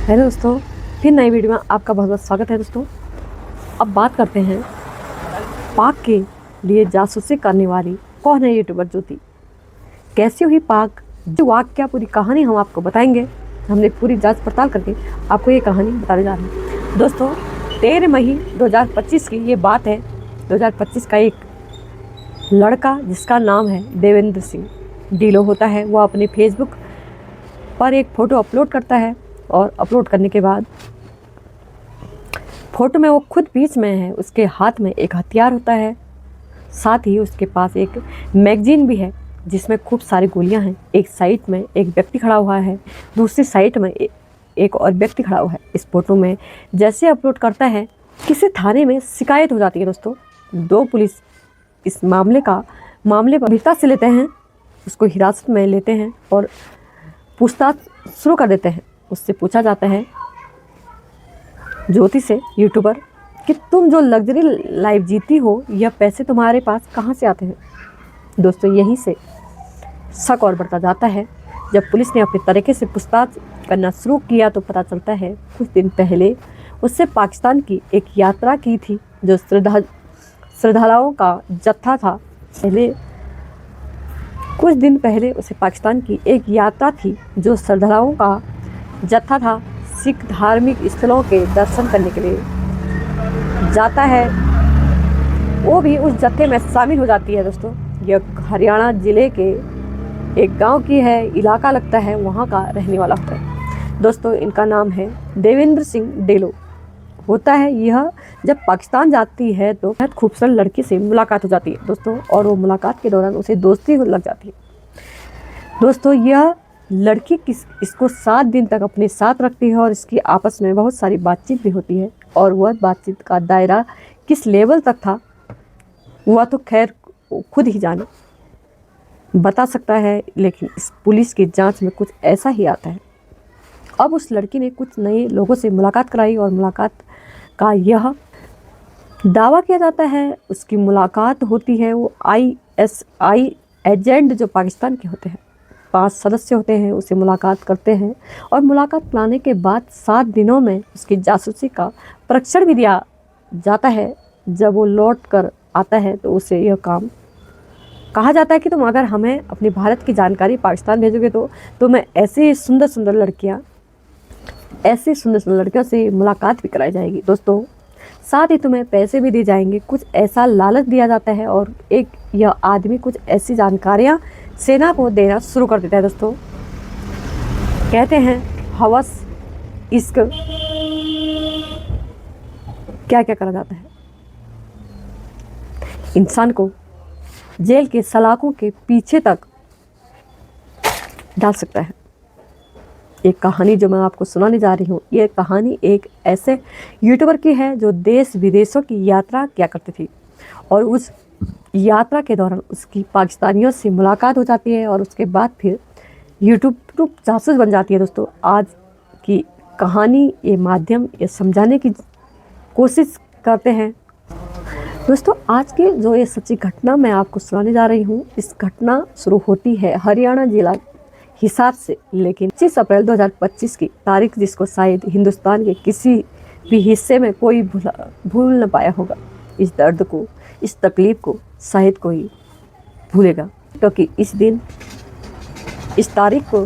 Hello दोस्तों, फिर नई वीडियो में आपका बहुत बहुत स्वागत है दोस्तों। अब बात करते हैं पाक के लिए जासूसी करने वाली कौन है यूट्यूबर ज्योति। कैसी हुई पाक जो वाकया पूरी कहानी हम आपको बताएंगे। हमने पूरी जांच पड़ताल करके आपको ये कहानी बताने जा रहे हैं दोस्तों। 13 मई 2025 की ये बात है। 2025 का एक लड़का जिसका नाम है देवेंद्र सिंह डीलो होता है, वो अपने फेसबुक पर एक फ़ोटो अपलोड करता है और अपलोड करने के बाद फ़ोटो में वो खुद बीच में है। उसके हाथ में एक हथियार होता है, साथ ही उसके पास एक मैगजीन भी है जिसमें खूब सारी गोलियां हैं। एक साइड में एक व्यक्ति खड़ा हुआ है, दूसरी साइड में एक और व्यक्ति खड़ा हुआ है। इस फोटो में जैसे अपलोड करता है किसी थाने में शिकायत हो जाती है दोस्तों। 2 पुलिस इस मामले पर गंभीरता से लेते हैं, उसको हिरासत में लेते हैं और पूछताछ शुरू कर देते हैं। उससे पूछा जाता है ज्योति से, यूट्यूबर, कि तुम जो लग्जरी लाइफ जीती हो यह पैसे तुम्हारे पास कहाँ से आते हैं। दोस्तों यहीं से शक और बढ़ता जाता है। जब पुलिस ने अपने तरीके से पूछताछ करना शुरू किया तो पता चलता है कुछ दिन पहले उससे पाकिस्तान की एक यात्रा की थी जो श्रद्धालुओं का जत्था था। कुछ दिन पहले उसे पाकिस्तान की एक यात्रा थी जो श्रद्धालुओं का जत्था था। सिख धार्मिक स्थलों के दर्शन करने के लिए जाता है, वो भी उस जत्थे में शामिल हो जाती है दोस्तों। यह हरियाणा ज़िले के एक गांव की है, इलाका लगता है वहां का रहने वाला होता है दोस्तों। इनका नाम है देवेंद्र सिंह डेलो होता है। यह जब पाकिस्तान जाती है तो बहुत खूबसूरत लड़की से मुलाकात हो जाती है दोस्तों, और वो मुलाकात के दौरान उसे दोस्ती लग जाती है दोस्तों। यह लड़की इसको 7 दिन तक अपने साथ रखती है और इसकी आपस में बहुत सारी बातचीत भी होती है। और वह बातचीत का दायरा किस लेवल तक था वह तो खैर खुद ही जाने बता सकता है, लेकिन इस पुलिस की जांच में कुछ ऐसा ही आता है। अब उस लड़की ने कुछ नए लोगों से मुलाकात कराई और मुलाकात का यह दावा किया जाता है उसकी मुलाकात होती है वो ISI एजेंट जो पाकिस्तान के होते हैं, 5 सदस्य होते हैं, उसे मुलाकात करते हैं। और मुलाकात कराने के बाद 7 दिनों में उसकी जासूसी का परीक्षण भी दिया जाता है। जब वो लौट कर आता है तो उसे यह काम कहा जाता है कि तुम अगर हमें अपनी भारत की जानकारी पाकिस्तान भेजोगे तो मैं ऐसी सुंदर सुंदर लड़कियों से मुलाकात भी कराई जाएगी दोस्तों। साथ ही तुम्हें पैसे भी दिए जाएंगे। कुछ ऐसा लालच दिया जाता है और यह आदमी कुछ ऐसी जानकारियां सेना को देना शुरू कर देता है दोस्तों। कहते हैं हवस, इश्क, क्या क्या करा जाता है। इंसान को जेल के सलाखों के पीछे तक डाल सकता है। एक कहानी जो मैं आपको सुनाने जा रही हूँ, ये कहानी एक ऐसे यूट्यूबर की है जो देश विदेशों की यात्रा किया करती थी और उस यात्रा के दौरान उसकी पाकिस्तानियों से मुलाकात हो जाती है और उसके बाद फिर यूट्यूब जासूस बन जाती है दोस्तों। आज की कहानी ये माध्यम ये समझाने की कोशिश करते हैं दोस्तों। आज के जो ये सच्ची घटना मैं आपको सुनाने जा रही हूँ, इस घटना शुरू होती है हरियाणा जिला हिसार से, लेकिन 25 अप्रैल 2025 की तारीख, जिसको शायद हिंदुस्तान के किसी भी हिस्से में कोई भूल न पाया होगा। इस दर्द को, इस तकलीफ़ को शायद कोई भूलेगा, क्योंकि इस तारीख को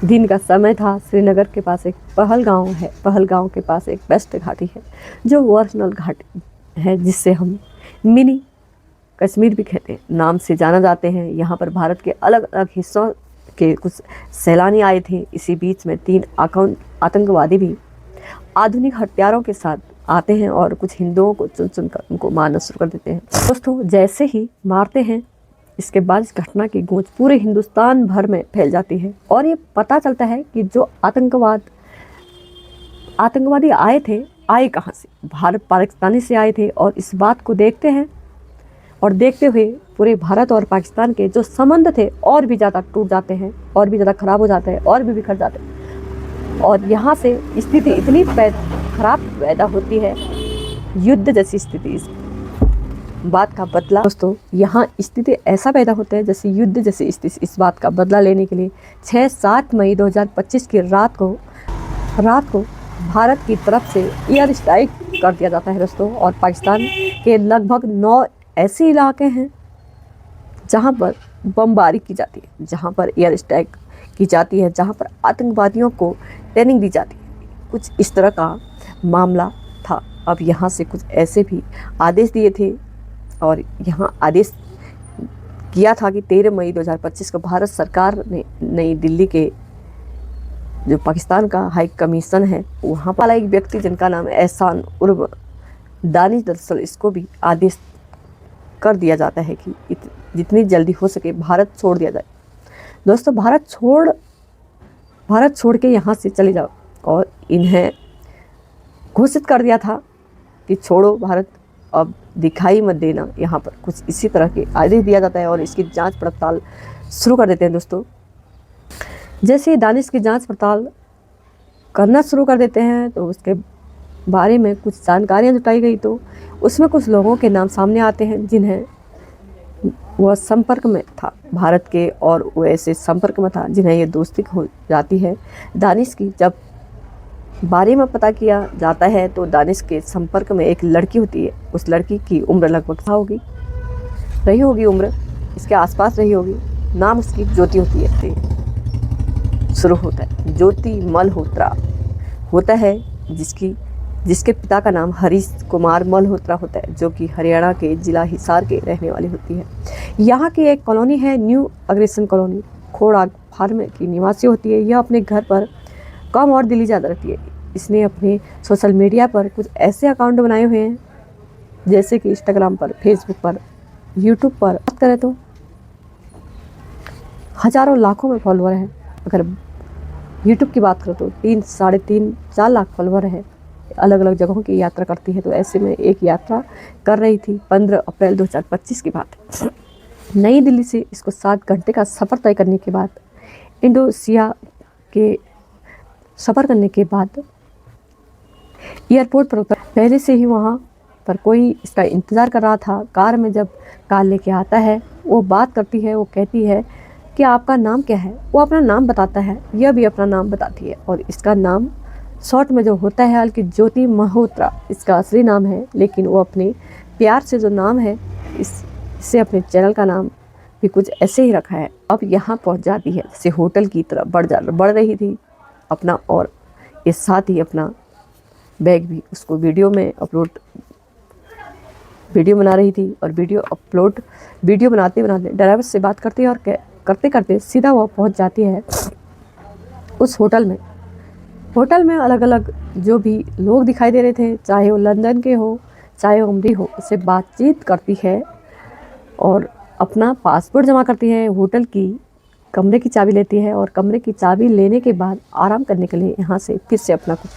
दिन का समय था। श्रीनगर के पास एक पहलगांव है, पहलगांव के पास एक बेस्ट घाटी है जो वर्षनल घाटी है, जिससे हम मिनी कश्मीर भी कहते हैं, नाम से जाना जाते हैं। यहाँ पर भारत के अलग अलग हिस्सों के कुछ सैलानी आए थे। इसी बीच में 3 आतंकवादी भी आधुनिक हथियारों के साथ आते हैं और कुछ हिंदुओं को चुन चुन कर उनको मारना शुरू कर देते हैं दोस्तों। जैसे ही मारते हैं, इसके बाद इस घटना की गूंज पूरे हिंदुस्तान भर में फैल जाती है और ये पता चलता है कि जो आतंकवादी आए कहाँ से, भारत पाकिस्तानी से आए थे। और इस बात को देखते हैं और देखते हुए पूरे भारत और पाकिस्तान के जो संबंध थे और भी ज़्यादा टूट जाते हैं, और भी ज़्यादा खराब हो जाते हैं, और भी बिखर जाते हैं। और यहाँ से स्थिति इतनी खराब पैदा होती है, युद्ध जैसी स्थिति। इस बात का बदला दोस्तों, यहाँ स्थिति ऐसा पैदा होता है जैसे युद्ध जैसी स्थिति। इस बात का बदला लेने के लिए 6-7 मई 2025 की रात को रात को भारत की तरफ से एयर स्ट्राइक कर दिया जाता है दोस्तों। और पाकिस्तान के लगभग 9 ऐसे इलाके हैं जहां पर बमबारी की जाती है, जहां पर एयर स्ट्राइक की जाती है, जहां पर आतंकवादियों को ट्रेनिंग दी जाती है। कुछ इस तरह का मामला था। अब यहाँ से कुछ ऐसे भी आदेश दिए थे और यहाँ आदेश किया था कि 13 मई 2025 को भारत सरकार ने नई दिल्ली के जो पाकिस्तान का हाई कमीशन है वहाँ पर एक व्यक्ति जिनका नाम एहसान उर्फ दानिश, दरअसल इसको भी आदेश कर दिया जाता है कि जितनी जल्दी हो सके भारत छोड़ दिया जाए। दोस्तों भारत छोड़ के यहाँ से चले जाओ। और इन्हें घोषित कर दिया था कि छोड़ो भारत, अब दिखाई मत देना। यहाँ पर कुछ इसी तरह के आदेश दिया जाता है और इसकी जांच पड़ताल शुरू कर देते हैं दोस्तों। जैसे ही दानिश की जांच पड़ताल करना शुरू कर देते हैं तो उसके बारे में कुछ जानकारियाँ जुटाई गई, तो उसमें कुछ लोगों के नाम सामने आते हैं जिन्हें वह संपर्क में था भारत के, और वो ऐसे संपर्क में था जिन्हें ये दोस्ती हो जाती है दानिश की। जब बारे में पता किया जाता है तो दानिश के संपर्क में एक लड़की होती है। उस लड़की की उम्र लगभग रही होगी उम्र इसके आसपास रही होगी। नाम उसकी ज्योति होती है। शुरू होता है ज्योति मल्होत्रा होता है, जिसके पिता का नाम हरीश कुमार मल्होत्रा होता है, जो कि हरियाणा के जिला हिसार के रहने वाली होती है। यहाँ की एक कॉलोनी है न्यू अग्रेसन कॉलोनी, खोड़ाग फार्म की निवासी होती है। यह अपने घर पर कम और दिल्ली ज़्यादा रहती है। इसने अपने सोशल मीडिया पर कुछ ऐसे अकाउंट बनाए हुए हैं जैसे कि इंस्टाग्राम पर, फेसबुक पर, यूट्यूब पर बात करें तो हज़ारों लाखों में फॉलोअर हैं। अगर यूट्यूब की बात करो तो 3, 3.5, 4 लाख फॉलोअर है। अलग अलग जगहों की यात्रा करती है। तो ऐसे में एक यात्रा कर रही थी। 15 अप्रैल 2025 की बात है। नई दिल्ली से इसको 7 घंटे का सफ़र तय करने के बाद, इंडोनेशिया के सफ़र करने के बाद एयरपोर्ट पर उतर। पहले से ही वहाँ पर कोई इसका इंतज़ार कर रहा था। कार में जब कार लेके आता है, वो बात करती है, वो कहती है कि आपका नाम क्या है। वो अपना नाम बताता है, यह भी अपना नाम बताती है। और इसका नाम शॉर्ट में जो होता है हल्कि ज्योति मल्होत्रा इसका असली नाम है, लेकिन वो अपने प्यार से जो नाम है इससे अपने चैनल का नाम भी कुछ ऐसे ही रखा है। अब यहाँ पहुँच जाती है, जैसे होटल की तरफ बढ़ रही थी अपना, और इस साथ ही अपना बैग भी उसको वीडियो बना रही थी। और वीडियो बनाते ड्राइवर से बात करती है और करते करते सीधा वो पहुंच जाती है उस होटल में अलग अलग जो भी लोग दिखाई दे रहे थे, चाहे वो लंदन के हो चाहे वो अमरीका हो, उससे बातचीत करती है और अपना पासपोर्ट जमा करती है। होटल की कमरे की चाबी लेती है और कमरे की चाबी लेने के बाद आराम करने के लिए यहाँ से फिर से अपना कुछ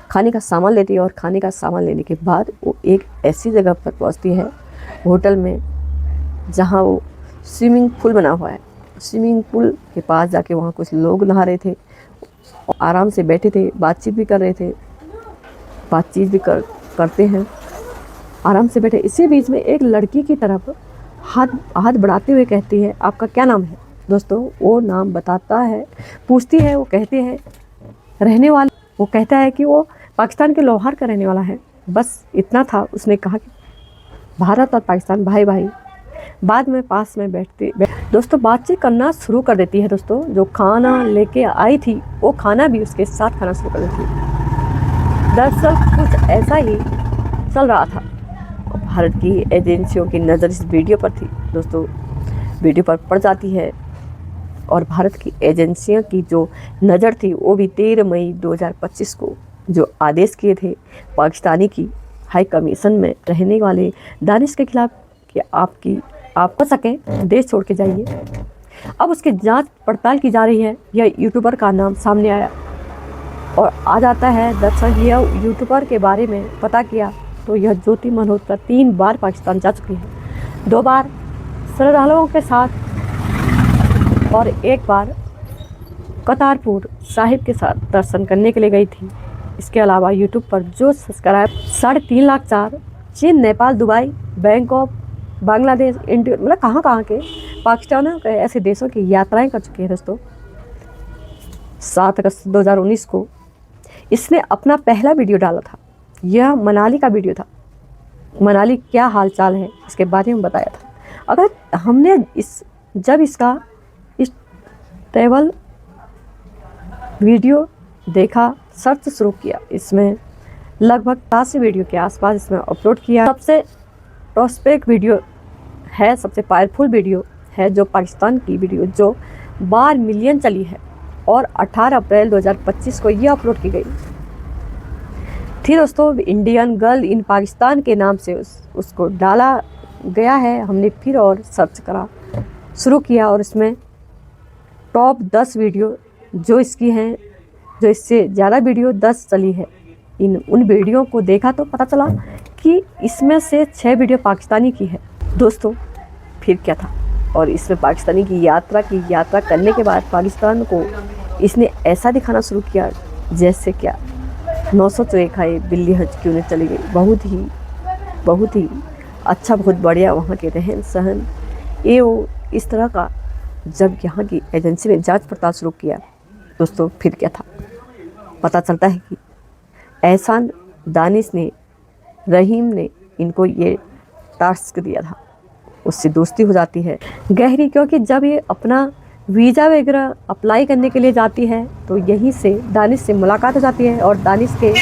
खाने का सामान लेती है। और खाने का सामान लेने के बाद वो एक ऐसी जगह पर पहुँचती है होटल में जहाँ वो स्विमिंग पूल बना हुआ है। स्विमिंग पूल के पास जाके वहाँ कुछ लोग नहा रहे थे, आराम से बैठे थे, बातचीत भी कर रहे थे। करते हैं, आराम से बैठे। इसी बीच में एक लड़की की तरफ हाथ बढ़ाते हुए कहती है, आपका क्या नाम है। दोस्तों वो नाम बताता है, पूछती है, वो कहते हैं रहने वाले, वो कहता है कि वो पाकिस्तान के लाहौर का रहने वाला है। बस इतना था। उसने कहा कि भारत और पाकिस्तान भाई भाई। बाद में पास में बैठते दोस्तों बातचीत करना शुरू कर देती है। दोस्तों जो खाना लेके आई थी वो खाना भी उसके साथ खाना शुरू कर देती है। दरअसल कुछ ऐसा ही चल रहा था। भारत की एजेंसियों की नज़र इस वीडियो पर थी। दोस्तों वीडियो पर पड़ जाती है और भारत की एजेंसियों की जो नज़र थी वो भी 13 मई 2025 को जो आदेश किए थे पाकिस्तानी की हाई कमीशन में रहने वाले दानिश के खिलाफ कि आप हो सके देश छोड़ के जाइए। अब उसकी जांच पड़ताल की जा रही है। यह यूट्यूबर का नाम सामने आया और आ जाता है। दरअसल यह यूट्यूबर के बारे में पता किया तो यह ज्योति मल्होत्रा 3 बार पाकिस्तान जा चुकी है। 2 बार श्रद्धालुओं के साथ और 1 बार करतारपुर साहिब के साथ दर्शन करने के लिए गई थी। इसके अलावा यूट्यूब पर जो सब्सक्राइब 3.5 लाख 4 चीन, Nepal, Dubai, Bangkok, Bangladesh, India, मतलब कहाँ के पाकिस्तान के ऐसे देशों की यात्राएं कर चुकी है। दोस्तों 7 अगस्त 2019 को इसने अपना पहला वीडियो डाला था। यह मनाली का वीडियो था। मनाली क्या हाल चाल है इसके बारे में बताया था। अगर हमने जब इसका इस ट्रैवल वीडियो देखा, सर्च शुरू किया, इसमें लगभग 80 वीडियो के आसपास इसमें अपलोड किया। सबसे प्रोस्पेक्ट वीडियो है, सबसे पावरफुल वीडियो है जो पाकिस्तान की वीडियो जो 12 मिलियन चली है और 18 अप्रैल 2025 को यह अपलोड की गई थी। दोस्तों, इंडियन गर्ल इन पाकिस्तान के नाम से उसको डाला गया है। हमने फिर और सर्च करा शुरू किया और इसमें टॉप 10 वीडियो जो इसकी हैं, जो इससे ज़्यादा वीडियो 10 चली है, उन वीडियो को देखा तो पता चला कि इसमें से 6 वीडियो पाकिस्तानी की है। दोस्तों, फिर क्या था, और इसमें पाकिस्तानी की यात्रा करने के बाद पाकिस्तान को इसने ऐसा दिखाना शुरू किया जैसे क्या 900 चुए खाए बिल्ली हज क्यों नहीं चली गई। बहुत ही अच्छा, बहुत बढ़िया वहाँ के रहन सहन ये वो इस तरह का। जब यहाँ की एजेंसी ने जांच पड़ताल शुरू किया दोस्तों, फिर क्या था, पता चलता है कि एहसान, दानिश ने, रहीम ने इनको ये टास्क दिया था। उससे दोस्ती हो जाती है गहरी, क्योंकि जब ये अपना वीज़ा वगैरह अप्लाई करने के लिए जाती है तो यहीं से दानिश से मुलाकात हो जाती है और दानिश के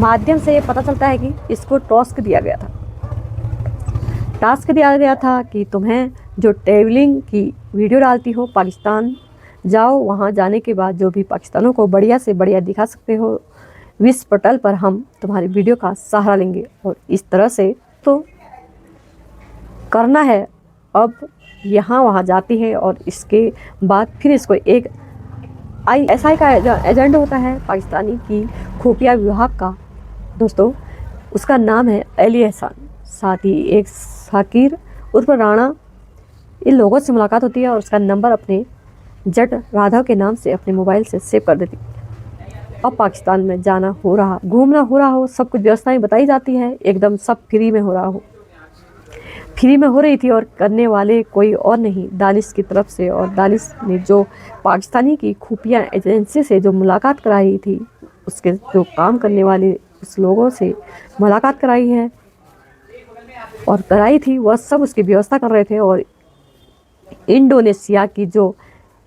माध्यम से ये पता चलता है कि इसको टास्क दिया गया था कि तुम्हें जो ट्रैवलिंग की वीडियो डालती हो पाकिस्तान जाओ, वहाँ जाने के बाद जो भी पाकिस्तानों को बढ़िया से बढ़िया दिखा सकते हो, विश्व पटल पर हम तुम्हारी वीडियो का सहारा लेंगे। और इस तरह से तो करना है। अब यहाँ वहाँ जाती है और इसके बाद फिर इसको एक ISI का एजेंट होता है पाकिस्तानी की खुफिया विभाग का। दोस्तों, उसका नाम है अली एहसान, साथ ही एक साकिर उर्फ राणा, इन लोगों से मुलाकात होती है और उसका नंबर अपने जट राघव के नाम से अपने मोबाइल से सेव कर देती है। अब पाकिस्तान में जाना हो रहा, घूमना हो रहा हो, सब कुछ व्यवस्थाएं बताई जाती है, एकदम सब फ्री में हो रहा हो, फ्री में हो रही थी और करने वाले कोई और नहीं दानिश की तरफ से। और दानिश ने जो पाकिस्तानी की खुफिया एजेंसी से जो मुलाकात कराई थी, उसके जो काम करने वाले उस लोगों से मुलाकात कराई है और कराई थी, वह सब उसकी व्यवस्था कर रहे थे। और इंडोनेशिया की जो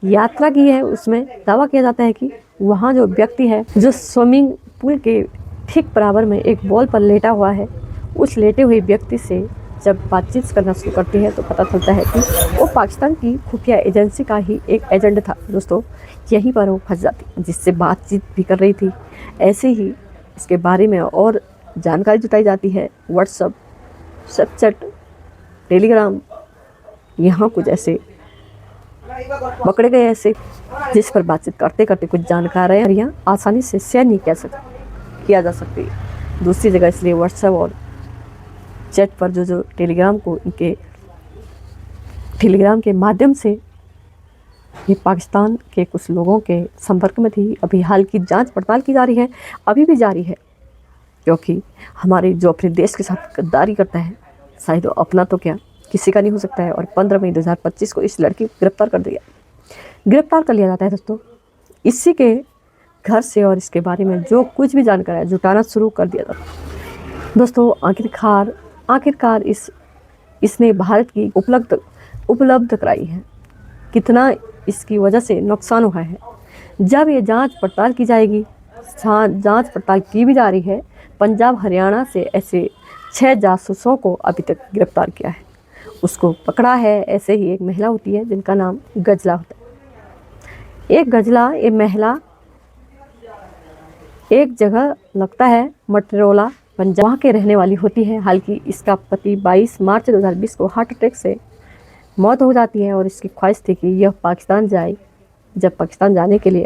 यात्रा की है उसमें दावा किया जाता है कि वहाँ जो व्यक्ति है जो स्विमिंग पूल के ठीक बराबर में एक बॉल पर लेटा हुआ है, उस लेटे हुए व्यक्ति से जब बातचीत करना शुरू करती है तो पता चलता है कि वो पाकिस्तान की खुफिया एजेंसी का ही एक एजेंट था। दोस्तों, यहीं पर वो फंस जाती, जिससे बातचीत भी कर रही थी। ऐसे ही इसके बारे में और जानकारी जुटाई जाती है। व्हाट्सअप, स्नैपचैट, टेलीग्राम, यहाँ कुछ ऐसे पकड़े गए ऐसे जिस पर बातचीत करते करते कुछ जानकारियाँ आसानी से शेयर नहीं किया जा सकती दूसरी जगह। इसलिए व्हाट्सएप और चैट पर जो टेलीग्राम के माध्यम से ये पाकिस्तान के कुछ लोगों के संपर्क में थी। अभी हाल की जांच पड़ताल की जा रही है, अभी भी जारी है, क्योंकि हमारे जो अपने देश के साथ गद्दारी करता है, शायद अपना तो क्या किसी का नहीं हो सकता है। और 15 मई 2025 को इस लड़की को गिरफ्तार कर लिया जाता है। दोस्तों, इसी के घर से और इसके बारे में जो कुछ भी जानकारी जुटाना शुरू कर दिया जाता है। दोस्तों, आखिरकार इसने भारत की उपलब्ध कराई है। कितना इसकी वजह से नुकसान हुआ है, जब ये जांच पड़ताल की जाएगी। जांच पड़ताल की भी जा रही है। पंजाब हरियाणा से ऐसे 6 जासूसों को अभी तक गिरफ्तार किया है, उसको पकड़ा है। ऐसे ही एक महिला होती है जिनका नाम गजला होता है। ये महिला एक जगह लगता है मटरोला पंजाब, वहाँ के रहने वाली होती है। हालांकि इसका पति 22 मार्च 2020 को हार्ट अटैक से मौत हो जाती है और इसकी ख्वाहिश थी कि यह पाकिस्तान जाए। जब पाकिस्तान जाने के लिए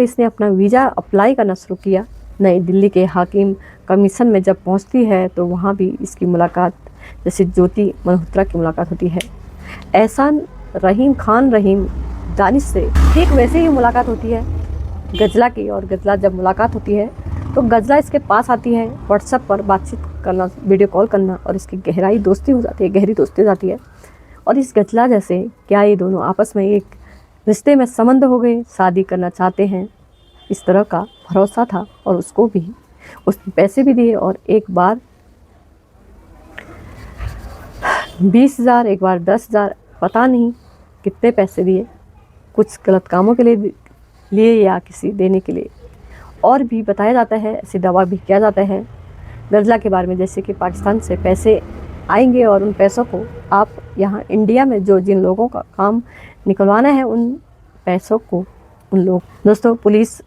इसने अपना वीज़ा अप्लाई करना शुरू किया। नई दिल्ली के हाकिम कमीशन में जब पहुंचती है तो वहाँ भी इसकी मुलाकात जैसे ज्योति मल्होत्रा की मुलाकात होती है। एहसान रहीम दानिश से ठीक वैसे ही मुलाकात होती है गजला की। और गजला जब मुलाकात होती है तो गजला इसके पास आती है, व्हाट्सएप पर बातचीत करना, वीडियो कॉल करना, और इसकी गहरी दोस्ती हो जाती है। और इस गजला जैसे क्या ये दोनों आपस में एक रिश्ते में संबंध हो गए, शादी करना चाहते हैं, इस तरह का भरोसा था। और उसको भी उसने पैसे भी दिए, और एक बार 20,000, एक बार 10,000, पता नहीं कितने पैसे दिए, कुछ गलत कामों के लिए या किसी देने के लिए। और भी बताया जाता है, ऐसे दावा भी किया जाता है गर्जा के बारे में, जैसे कि पाकिस्तान से पैसे आएंगे और उन पैसों को आप यहाँ इंडिया में जिन लोगों का काम निकलवाना है, उन पैसों को उन लोग। दोस्तों, पुलिस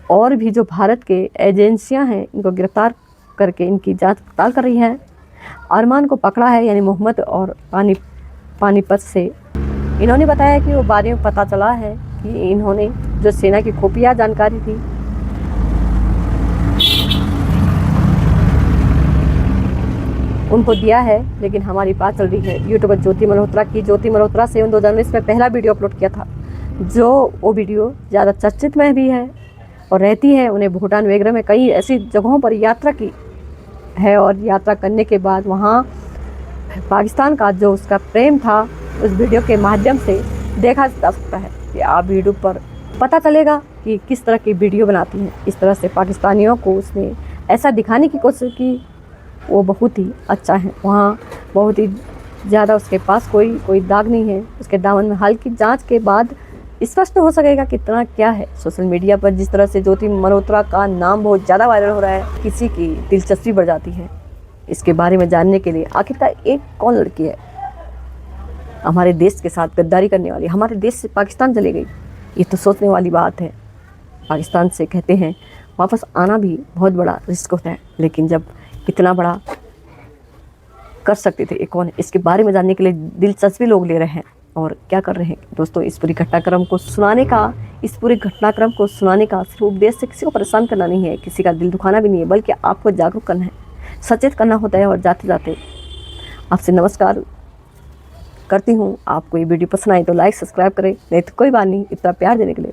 और भी जो भारत के एजेंसियां हैं, इनको गिरफ्तार करके इनकी जांच पड़ताल कर रही है। अरमान को पकड़ा है, यानी मोहम्मद, और पानीपत से। इन्होंने बताया कि वो बारे में पता चला है कि इन्होंने जो सेना की खुफिया जानकारी थी, उनको दिया है। लेकिन हमारी बात चल रही है यूट्यूबर ज्योति मल्होत्रा की। ज्योति मल्होत्रा से 2019 में पहला वीडियो अपलोड किया था, जो वो वीडियो ज़्यादा चर्चित में भी है और रहती है। उन्हें भूटान वगैरह में कई ऐसी जगहों पर यात्रा की है, और यात्रा करने के बाद वहाँ पाकिस्तान का जो उसका प्रेम था, उस वीडियो के माध्यम से देखा जा सकता है कि आप वीडियो पर पता चलेगा कि किस तरह की वीडियो बनाती हैं। इस तरह से पाकिस्तानियों को उसने ऐसा दिखाने की कोशिश की वो बहुत ही अच्छा है, वहाँ बहुत ही ज़्यादा उसके पास कोई दाग नहीं है उसके दामन में। हाल की जांच के बाद स्पष्ट हो सकेगा कितना क्या है। सोशल मीडिया पर जिस तरह से ज्योति मल्होत्रा का नाम बहुत ज़्यादा वायरल हो रहा है, किसी की दिलचस्पी बढ़ जाती है इसके बारे में जानने के लिए। आखिरकार एक कौन लड़की है हमारे देश के साथ गद्दारी करने वाली, हमारे देश से पाकिस्तान चली गई, ये तो सोचने वाली बात है। पाकिस्तान से कहते हैं वापस आना भी बहुत बड़ा रिस्क होता है, लेकिन जब इतना बड़ा कर सकते थे, ये कौन है, इसके बारे में जानने के लिए दिलचस्पी लोग ले रहे हैं। और क्या कर रहे हैं दोस्तों, इस पूरे घटनाक्रम को सुनाने का सिर्फ उद्देश्य से किसी को परेशान करना नहीं है, किसी का दिल दुखाना भी नहीं है, बल्कि आपको जागरूक करना है, सचेत करना होता है। और जाते जाते आपसे नमस्कार करती हूँ। आपको ये वीडियो पसंद आई तो लाइक सब्सक्राइब करें, नहीं तो कोई बात नहीं। इतना प्यार देने के लिए